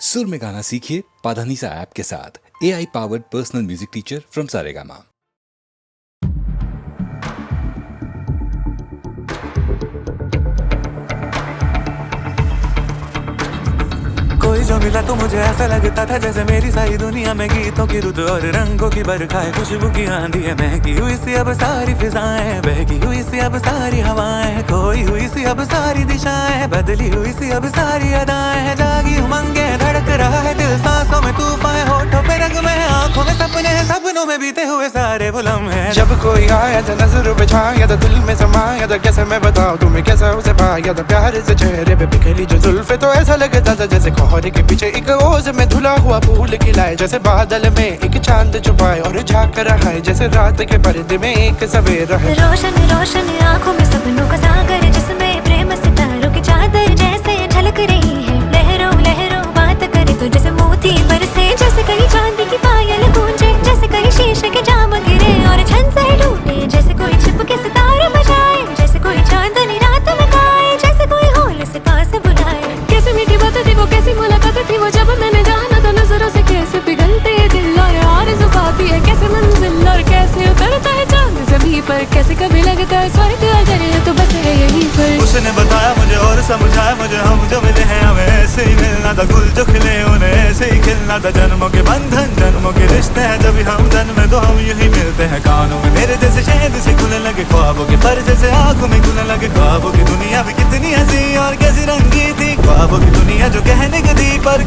सुर में गाना सीखिए पाधानीसा ऐप के साथ। AI powered personal music teacher from Saregama. कोई जो मिला तो मुझे ऐसा लगता था जैसे मेरी सारी दुनिया में गीतों की रुत और रंगों की बरखा है, खुशबू की आंधी है, महकी हुई सी अब सारी फिजाएं, बहकी हुई सी अब सारी हवाएं, खोई हुई सी अब सारी दिशाएं, बदली हुई सी अब सारी अदाएं, जागी उमंगे धड़क रहा है दिल, सांसों में तूफान, होठों पे रंग में, आंखों में सपने हैं, सपनों में बीते हुए सारे वो लम्हे। जब कोई आया था नजरों पे छाया था, दिल में समाया था, कैसे मैं बताऊं तुम्हें कैसा उसे पाया था, प्यार से चेहरे पे बिखरी जो जुल्फे, तो ऐसा लगता था जैसे कोहरे के पीछे एक ओस में धुला हुआ फूल खिलाए, जैसे बादल में एक चांद छुपाए और झांक रहा है, जैसे रात के पर्दे में एक सवेरा है। रोशन रोशन आंखों में सपनों का सागर, जिसमें प्रेम सितारों की चादर जैसे झलक रही है, लहरों लहरों बात करे तो जैसे मोती बरसे, जैसे कहीं चांदी की पायल गूंजे, जैसे कहीं शीशे के जाम गिरे और झन से टूटे, जैसे कोई छिप के सितारे बजाए, जैसे कोई चांदनी रात में गाए, जैसे कोई होल से पास बुलाए। कैसे मीठी बात थी वो, कैसी मुलाकात थी वो, जब मैंने जाना था नजरों से कैसे पिघलते हैं दिल और आरज़ू पाती है कैसे मंजिल, और कैसे उतरता है चांद ज़मीं पर, कैसे कभी लगता है स्वर्ग अगर है तो बस है यहीं पर। उसने बताया मुझे और समझाया मुझे, हम जो मिले हैं हमें ऐसे ही मिलना था, गुल जो खिले उन्हें ऐसे ही खिलना था, जन्मों के बंधन जन्मों के रिश्ते हैं, जब हम जन्म में तो हम यूं मिलते हैं, कानों में मेरे जैसे शहद से खुलने लगे ख्वाबों के पर, जैसे आंखों में खुलने लगे ख्वाबों की दुनिया भी कितनी हंसी और कैसी रंगी थी, ख्वाबों की दुनिया जो कहने की थी पर